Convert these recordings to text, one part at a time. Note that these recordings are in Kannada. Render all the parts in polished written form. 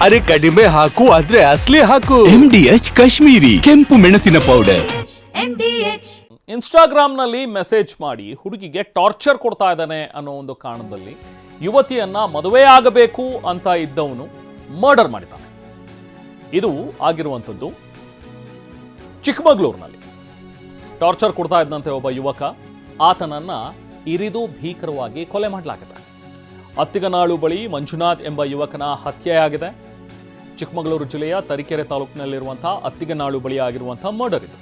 ಅರೆ ಕಡಿಮೆ ಹಾಕು ಆದ್ರೆ ಅಸಲಿ ಹಾಕು. MDH ಕಾಶ್ಮೀರಿ ಕೆಂಪು ಮೆಣಸಿನ ಪೌಡರ್. ಇನ್ಸ್ಟಾಗ್ರಾಮ್ನಲ್ಲಿ ಮೆಸೇಜ್ ಮಾಡಿ ಹುಡುಗಿಗೆ ಟಾರ್ಚರ್ ಕೊಡ್ತಾ ಇದ್ದಾನೆ ಅನ್ನೋ ಒಂದು ಕಾರಣದಲ್ಲಿ ಯುವತಿಯನ್ನ ಮದುವೆ ಆಗಬೇಕು ಅಂತ ಇದ್ದವನು ಮರ್ಡರ್ ಮಾಡಿದ್ದಾನೆ. ಇದು ಆಗಿರುವಂಥದ್ದು ಚಿಕ್ಕಮಗಳೂರಿನಲ್ಲಿ. ಟಾರ್ಚರ್ ಕೊಡ್ತಾ ಇದ್ದಂತೆ ಒಬ್ಬ ಯುವಕ, ಆತನನ್ನ ಇರಿದು ಭೀಕರವಾಗಿ ಕೊಲೆ ಮಾಡಲಾಗಿದೆ. ಅತ್ತಿಗನಾಳು ಬಳಿ ಮಂಜುನಾಥ್ ಎಂಬ ಯುವಕನ ಹತ್ಯೆಯಾಗಿದೆ. ಚಿಕ್ಕಮಗಳೂರು ಜಿಲ್ಲೆಯ ತರೀಕೆರೆ ತಾಲೂಕಿನಲ್ಲಿರುವಂತಹ ಅತ್ತಿಗನಾಳು ಬಳಿ ಆಗಿರುವಂತಹ ಮರ್ಡರ್ ಇದು.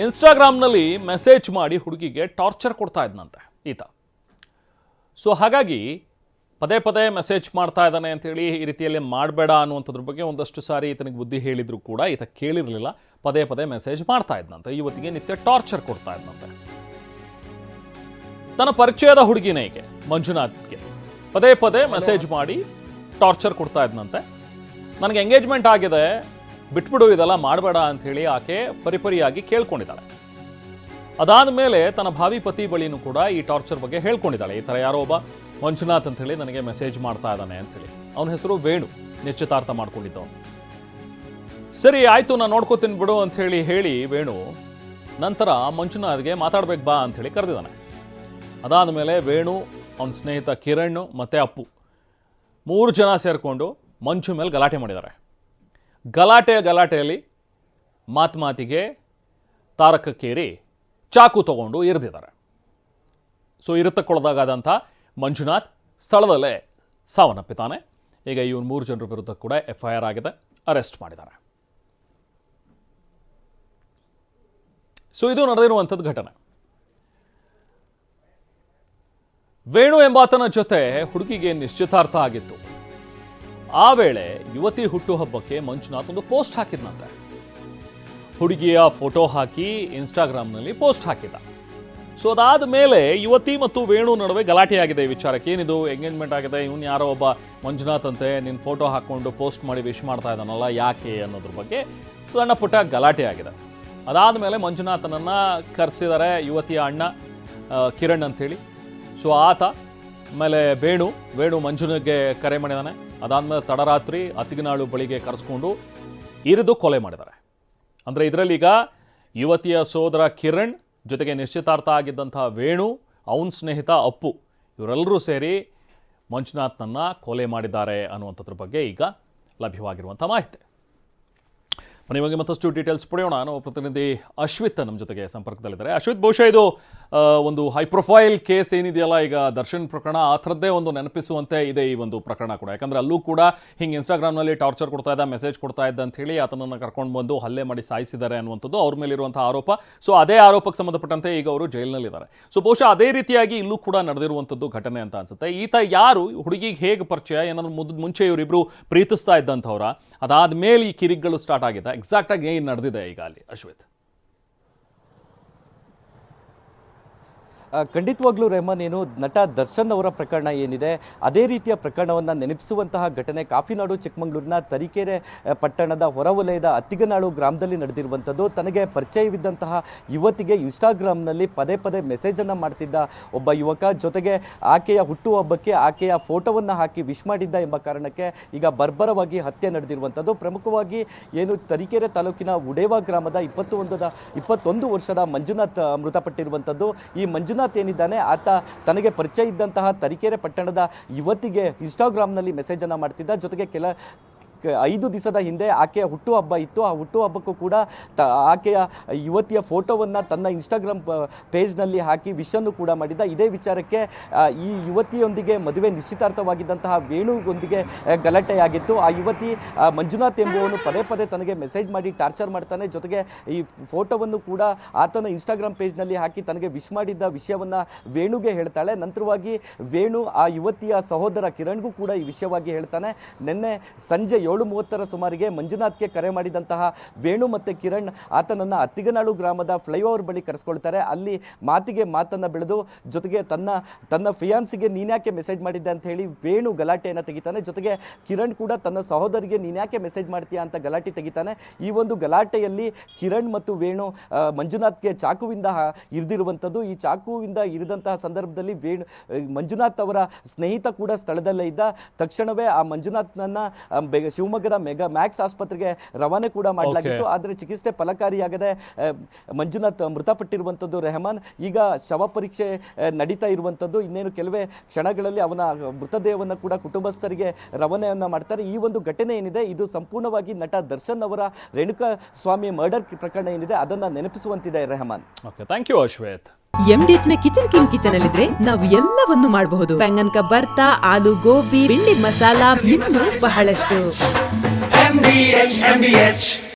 ಇನ್ಸ್ಟಾಗ್ರಾಮ್ನಲ್ಲಿ ಮೆಸೇಜ್ ಮಾಡಿ ಹುಡುಗಿಗೆ ಟಾರ್ಚರ್ ಕೊಡ್ತಾ ಇದ್ನಂತೆ ಈತ. ಸೊ ಹಾಗಾಗಿ ಪದೇ ಪದೇ ಮೆಸೇಜ್ ಮಾಡ್ತಾ ಇದ್ದಾನೆ ಅಂತೇಳಿ ಈ ರೀತಿಯಲ್ಲಿ ಮಾಡಬೇಡ ಅನ್ನುವಂಥದ್ರ ಬಗ್ಗೆ ಒಂದಷ್ಟು ಸಾರಿ ಈತನಿಗೆ ಬುದ್ಧಿ ಹೇಳಿದ್ರು ಕೂಡ ಈತ ಕೇಳಿರಲಿಲ್ಲ. ಪದೇ ಪದೇ ಮೆಸೇಜ್ ಮಾಡ್ತಾ ಇದ್ನಂತೆ. ಯುವತಿಗೆ ನಿತ್ಯ ಟಾರ್ಚರ್ ಕೊಡ್ತಾ ಇದ್ನಂತೆ. ತನ್ನ ಪರಿಚಯದ ಹುಡುಗಿನೇಗೆ ಮಂಜುನಾಥ್ಗೆ ಪದೇ ಪದೇ ಮೆಸೇಜ್ ಮಾಡಿ ಟಾರ್ಚರ್ ಕೊಡ್ತಾ ಇದ್ನಂತೆ. ನನಗೆ ಎಂಗೇಜ್ಮೆಂಟ್ ಆಗಿದೆ, ಬಿಟ್ಬಿಡು ಇದೆಲ್ಲ ಮಾಡಬೇಡ ಅಂಥೇಳಿ ಆಕೆ ಪರಿಪರಿಯಾಗಿ ಕೇಳ್ಕೊಂಡಿದ್ದಾಳೆ. ಅದಾದ ಮೇಲೆ ತನ್ನ ಭಾವಿ ಪತಿ ಬಳಿನೂ ಕೂಡ ಈ ಟಾರ್ಚರ್ ಬಗ್ಗೆ ಹೇಳ್ಕೊಂಡಿದ್ದಾಳೆ. ಈ ಥರ ಯಾರೋ ಒಬ್ಬ ಮಂಜುನಾಥ್ ಅಂಥೇಳಿ ನನಗೆ ಮೆಸೇಜ್ ಮಾಡ್ತಾ ಇದ್ದಾನೆ ಅಂಥೇಳಿ. ಅವನ ಹೆಸರು ವೇಣು, ನಿಶ್ಚಿತಾರ್ಥ ಮಾಡ್ಕೊಂಡಿದ್ದವನು. ಸರಿ ಆಯಿತು, ನಾನು ನೋಡ್ಕೋತೀನಿ ಬಿಡು ಅಂಥೇಳಿ ಹೇಳಿ ವೇಣು ನಂತರ ಮಂಜುನಾಥ್ಗೆ ಮಾತಾಡ್ಬೇಕು ಬಾ ಅಂಥೇಳಿ ಕರೆದಿದ್ದಾನೆ. ಅದಾದ ಮೇಲೆ ವೇಣು, ಅವನ ಸ್ನೇಹಿತ ಕಿರಣ್ ಮತ್ತು ಅಪ್ಪು 3 ಜನ ಸೇರಿಕೊಂಡು ಮಂಜು ಮೇಲೆ ಗಲಾಟೆ ಮಾಡಿದ್ದಾರೆ. ಗಲಾಟೆಯಲ್ಲಿ ಮಾತಿಗೆ ತಾರಕಕ್ಕೇರಿ ಚಾಕು ತಗೊಂಡು ಇರಿದಿದ್ದಾರೆ. ಸೊ ಇರುತ್ತಕ್ಕೊಳಗಾದಂಥ ಮಂಜುನಾಥ್ ಸ್ಥಳದಲ್ಲೇ ಸಾವನ್ನಪ್ಪಿದ್ದಾನೆ. ಈಗ ಇವ್ರು 3 ಜನರ ವಿರುದ್ಧ ಕೂಡ FIR ಆಗಿದೆ, ಅರೆಸ್ಟ್ ಮಾಡಿದ್ದಾರೆ. ಸೊ ಇದು ನಡೆದಿರುವಂಥದ್ದು ಘಟನೆ. ವೇಣು ಎಂಬಾತನ ಜೊತೆ ಹುಡುಗಿಗೆ ನಿಶ್ಚಿತಾರ್ಥ ಆಗಿತ್ತು. ಆ ವೇಳೆ ಯುವತಿ ಹುಟ್ಟುಹಬ್ಬಕ್ಕೆ ಮಂಜುನಾಥ್ ಒಂದು ಪೋಸ್ಟ್ ಹಾಕಿದ್ನಂತೆ. ಹುಡುಗಿಯ ಫೋಟೋ ಹಾಕಿ ಇನ್ಸ್ಟಾಗ್ರಾಮ್ನಲ್ಲಿ ಪೋಸ್ಟ್ ಹಾಕಿದ್ದ. ಸೊ ಅದಾದ ಮೇಲೆ ಯುವತಿ ಮತ್ತು ವೇಣು ನಡುವೆ ಗಲಾಟೆಯಾಗಿದೆ ಈ ವಿಚಾರಕ್ಕೆ. ಏನಿದು, ಎಂಗೇಜ್ಮೆಂಟ್ ಆಗಿದೆ, ಇವನು ಯಾರೋ ಒಬ್ಬ ಮಂಜುನಾಥ್ ಅಂತೆ ನಿನ್ನ ಫೋಟೋ ಹಾಕ್ಕೊಂಡು ಪೋಸ್ಟ್ ಮಾಡಿ ವಿಶ್ ಮಾಡ್ತಾ ಇದ್ದಾನಲ್ಲ, ಯಾಕೆ ಅನ್ನೋದ್ರ ಬಗ್ಗೆ ಸಣ್ಣ ಪುಟ್ಟ ಗಲಾಟೆ ಆಗಿದೆ. ಅದಾದ ಮೇಲೆ ಮಂಜುನಾಥನನ್ನು ಕರೆಸಿದ್ದಾರೆ ಯುವತಿಯ ಅಣ್ಣ ಕಿರಣ್ ಅಂಥೇಳಿ. ಸೊ ಆತ ಆಮೇಲೆ ವೇಣು ಮಂಜುನಿಗೆ ಕರೆ ಮಾಡಿದ್ದಾನೆ. ಅದಾದಮೇಲೆ ತಡರಾತ್ರಿ ಅತ್ತಿಗನಾಳು ಬಳಿಗೆ ಕರೆಸ್ಕೊಂಡು ಇರಿದು ಕೊಲೆ ಮಾಡಿದ್ದಾರೆ. ಅಂದರೆ ಇದರಲ್ಲಿ ಈಗ ಯುವತಿಯ ಸೋದರ ಕಿರಣ್ ಜೊತೆಗೆ ನಿಶ್ಚಿತಾರ್ಥ ಆಗಿದ್ದಂಥ ವೇಣು, ಅವನ ಸ್ನೇಹಿತ ಅಪ್ಪು, ಇವರೆಲ್ಲರೂ ಸೇರಿ ಮಂಜುನಾಥ್ನನ್ನು ಕೊಲೆ ಮಾಡಿದ್ದಾರೆ ಅನ್ನುವಂಥದ್ರ ಬಗ್ಗೆ ಈಗ ಲಭ್ಯವಾಗಿರುವಂಥ ಮಾಹಿತಿ. ಮನೆಯಾಗಿ ಮತ್ತಷ್ಟು ಡೀಟೇಲ್ಸ್ ಪಡೆಯೋಣ. ನಾವು ಪ್ರತಿನಿಧಿ ಅಶ್ವಿತ್ ನಮ್ಮ ಜೊತೆಗೆ ಸಂಪರ್ಕದಲ್ಲಿದ್ದಾರೆ. ಅಶ್ವಿತ್, ಬಹುಶಃ ಇದು ಒಂದು ಹೈ ಪ್ರೊಫೈಲ್ ಕೇಸ್ ಏನಿದೆಯಲ್ಲ, ಈಗ ದರ್ಶನ್ ಪ್ರಕರಣ ಆ ಥರದ್ದೇ ಒಂದು ನೆನಪಿಸುವಂತೆ ಇದೆ ಈ ಒಂದು ಪ್ರಕರಣ ಕೂಡ. ಯಾಕಂದರೆ ಅಲ್ಲೂ ಕೂಡ ಹಿಂಗೆ ಇನ್ಸ್ಟಾಗ್ರಾಮ್ನಲ್ಲಿ ಟಾರ್ಚರ್ ಕೊಡ್ತಾ ಇದ್ದ, ಮೆಸೇಜ್ ಕೊಡ್ತಾ ಇದ್ದ ಅಂತ ಹೇಳಿ ಆತನನ್ನು ಕರ್ಕೊಂಡು ಬಂದು ಹಲ್ಲೆ ಮಾಡಿ ಸಾಯಿಸಿದ್ದಾರೆ ಅನ್ನುವಂಥದ್ದು ಅವ್ರ ಮೇಲಿರುವಂಥ ಆರೋಪ. ಸೊ ಅದೇ ಆರೋಪಕ್ಕೆ ಸಂಬಂಧಪಟ್ಟಂತೆ ಈಗ ಅವರು ಜೈಲಿನಲ್ಲಿದ್ದಾರೆ. ಸೊ ಬಹುಶಃ ಅದೇ ರೀತಿಯಾಗಿ ಇಲ್ಲೂ ಕೂಡ ನಡೆದಿರುವಂಥದ್ದು ಘಟನೆ ಅಂತ ಅನ್ಸುತ್ತೆ. ಈತ ಯಾರು, ಹುಡುಗಿಗೆ ಹೇಗೆ ಪರಿಚಯ, ಏನಾದರೂ ಮುಂಚೆ ಇವರಿಬ್ಬರು ಪ್ರೀತಿಸ್ತಾ ಇದ್ದಂಥವ್ರ, ಅದಾದ ಮೇಲೆ ಈ ಕಿರಿಗಳು ಸ್ಟಾರ್ಟ್ ಆಗಿದೆ, ಎಕ್ಸಾಕ್ಟಾಗಿ ಏನು ನಡೆದಿದೆ ಈಗ ಅಲ್ಲಿ ಅಶ್ವಿತ್? ಖಂಡಿತವಾಗ್ಲೂ ರೆಹಮಾನ್, ಏನು ನಟ ದರ್ಶನ್ ಅವರ ಪ್ರಕರಣ ಏನಿದೆ ಅದೇ ರೀತಿಯ ಪ್ರಕರಣವನ್ನು ನೆನಪಿಸುವಂತಹ ಘಟನೆ ಕಾಫಿನಾಡು ಚಿಕ್ಕಮಗಳೂರಿನ ತರೀಕೆರೆ ಪಟ್ಟಣದ ಹೊರವಲಯದ ಅತ್ತಿಗನಾಳು ಗ್ರಾಮದಲ್ಲಿ ನಡೆದಿರುವಂಥದ್ದು. ತನಗೆ ಪರಿಚಯವಿದ್ದಂತಹ ಯುವತಿಗೆ ಇನ್ಸ್ಟಾಗ್ರಾಮ್ನಲ್ಲಿ ಪದೇ ಪದೇ ಮೆಸೇಜನ್ನು ಮಾಡ್ತಿದ್ದ ಒಬ್ಬ ಯುವಕ, ಜೊತೆಗೆ ಆಕೆಯ ಹುಟ್ಟುಹಬ್ಬಕ್ಕೆ ಆಕೆಯ ಫೋಟೋವನ್ನು ಹಾಕಿ ವಿಶ್ ಮಾಡಿದ್ದ ಎಂಬ ಕಾರಣಕ್ಕೆ ಈಗ ಬರ್ಬರವಾಗಿ ಹತ್ಯೆ ನಡೆದಿರುವಂಥದ್ದು. ಪ್ರಮುಖವಾಗಿ ಏನು ತರೀಕೆರೆ ತಾಲೂಕಿನ ಉಡೇವಾ ಗ್ರಾಮದ 21 ವರ್ಷದ ಮಂಜುನಾಥ್ ಮೃತಪಟ್ಟಿರುವಂಥದ್ದು. ಈ ಮಂಜುನಾಥ್ ಏನಿದ್ದಾನೆ, ಆತ ತನಗೆ ಪರಿಚಯ ಇದ್ದಂತಹ ತರೀಕೆರೆ ಪಟ್ಟಣದ ಯುವತಿಗೆ ಇನ್ಸ್ಟಾಗ್ರಾಮ್ನಲ್ಲಿ ಮೆಸೇಜನ್ನು ಮಾಡ್ತಿದ್ದ. ಜೊತೆಗೆ 5 ದಿವಸದ ಹಿಂದೆ ಆಕೆಯ ಹುಟ್ಟುಹಬ್ಬ ಇತ್ತು. ಆ ಹುಟ್ಟುಹಬ್ಬಕ್ಕೂ ಕೂಡ ಆಕೆಯ ಯುವತಿಯ ಫೋಟೋವನ್ನು ತನ್ನ ಇನ್ಸ್ಟಾಗ್ರಾಮ್ ಪೇಜ್ನಲ್ಲಿ ಹಾಕಿ ವಿಶನ್ನು ಕೂಡ ಮಾಡಿದ್ದ. ಇದೇ ವಿಚಾರಕ್ಕೆ ಈ ಯುವತಿಯೊಂದಿಗೆ ಮದುವೆ ನಿಶ್ಚಿತಾರ್ಥವಾಗಿದ್ದಂತಹ ವೇಣುಗೊಂದಿಗೆ ಗಲಾಟೆಯಾಗಿತ್ತು. ಆ ಯುವತಿ ಮಂಜುನಾಥ್ ಎಂಬುವನು ಪದೇ ಪದೇ ತನಗೆ ಮೆಸೇಜ್ ಮಾಡಿ ಟಾರ್ಚರ್ ಮಾಡ್ತಾನೆ. ಜೊತೆಗೆ ಈ ಫೋಟೋವನ್ನು ಕೂಡ ಆತನ ಇನ್ಸ್ಟಾಗ್ರಾಮ್ ಪೇಜ್ನಲ್ಲಿ ಹಾಕಿ ತನಗೆ ವಿಶ್ ಮಾಡಿದ್ದ ವಿಷಯವನ್ನು ವೇಣುಗೆ ಹೇಳ್ತಾಳೆ. ನಂತರವಾಗಿ ವೇಣು ಆ ಯುವತಿಯ ಸಹೋದರ ಕಿರಣ್ಗೂ ಕೂಡ ಈ ವಿಷಯವಾಗಿ ಹೇಳ್ತಾನೆ. ನಿನ್ನೆ ಸಂಜೆ 7:30 ಸುಮಾರಿಗೆ ಮಂಜುನಾಥ್ಗೆ ಕರೆ ಮಾಡಿದಂತಹ ವೇಣು ಮತ್ತು ಕಿರಣ್ ಆತನನ್ನು ಅತ್ತಿಗನಾಳು ಗ್ರಾಮದ ಫ್ಲೈಓವರ್ ಬಳಿ ಕರೆಸ್ಕೊಳ್ತಾರೆ. ಅಲ್ಲಿ ಮಾತನ್ನ ಬೆಳೆದು ಜೊತೆಗೆ ತನ್ನ ಫಿಯಾನ್ಸಿಗೆ ನೀನ್ಯಾಕೆ ಮೆಸೇಜ್ ಮಾಡಿದ್ದೆ ಅಂತ ಹೇಳಿ ವೇಣು ಗಲಾಟೆಯನ್ನು ತೆಗಿತಾನೆ. ಜೊತೆಗೆ ಕಿರಣ್ ಕೂಡ ತನ್ನ ಸಹೋದರಿಗೆ ನೀನ್ಯಾಕೆ ಮೆಸೇಜ್ ಮಾಡ್ತೀಯಾ ಅಂತ ಗಲಾಟೆ ತೆಗಿತಾನೆ. ಈ ಒಂದು ಗಲಾಟೆಯಲ್ಲಿ ಕಿರಣ್ ಮತ್ತು ವೇಣು ಮಂಜುನಾಥ್ಗೆ ಚಾಕುವಿಂದ ಇರಿದಿರುವಂಥದ್ದು. ಈ ಚಾಕುವಿಂದ ಇರಿದಂತಹ ಸಂದರ್ಭದಲ್ಲಿ ಮಂಜುನಾಥ್ ಅವರ ಸ್ನೇಹಿತ ಕೂಡ ಸ್ಥಳದಲ್ಲೇ ಇದ್ದ. ತಕ್ಷಣವೇ ಆ ಮಂಜುನಾಥ್ನನ್ನ ಶಿವಮೊಗ್ಗದ ಮ್ಯಾಕ್ಸ್ ಆಸ್ಪತ್ರೆಗೆ ರವಾನೆ ಕೂಡ ಮಾಡಲಾಗಿತ್ತು. ಆದರೆ ಚಿಕಿತ್ಸೆ ಫಲಕಾರಿಯಾಗದೆ ಮಂಜುನಾಥ್ ಮೃತಪಟ್ಟಿರುವಂಥದ್ದು. ರೆಹಮಾನ್ ಈಗ ಶವ ಪರೀಕ್ಷೆ ನಡೀತಾ ಇರುವಂಥದ್ದು. ಇನ್ನೇನು ಕೆಲವೇ ಕ್ಷಣಗಳಲ್ಲಿ ಅವನ ಮೃತದೇಹವನ್ನು ಕೂಡ ಕುಟುಂಬಸ್ಥರಿಗೆ ರವಾನೆಯನ್ನ ಮಾಡ್ತಾರೆ. ಈ ಒಂದು ಘಟನೆ ಏನಿದೆ ಇದು ಸಂಪೂರ್ಣವಾಗಿ ನಟ ದರ್ಶನ್ ಅವರ ರೇಣುಕಾ ಸ್ವಾಮಿ ಮರ್ಡರ್ ಪ್ರಕರಣ ಏನಿದೆ ಅದನ್ನ ನೆನಪಿಸುವಂತಿದೆ Rahman. Okay, thank you Ashwet. MDH ನ ಕಿಚನ್ ಅಲ್ಲಿ ನಾವು ಎಲ್ಲವನ್ನು ಮಾಡಬಹುದು. ಬೆಂಗನ್ ಕ ಬರ್ತಾ, ಆಲೂ ಗೋಬಿ, ಬೆಂಡಿ ಮಸಾಲಾ, ಇನ್ನೂ ಬಹಳಷ್ಟು. MDH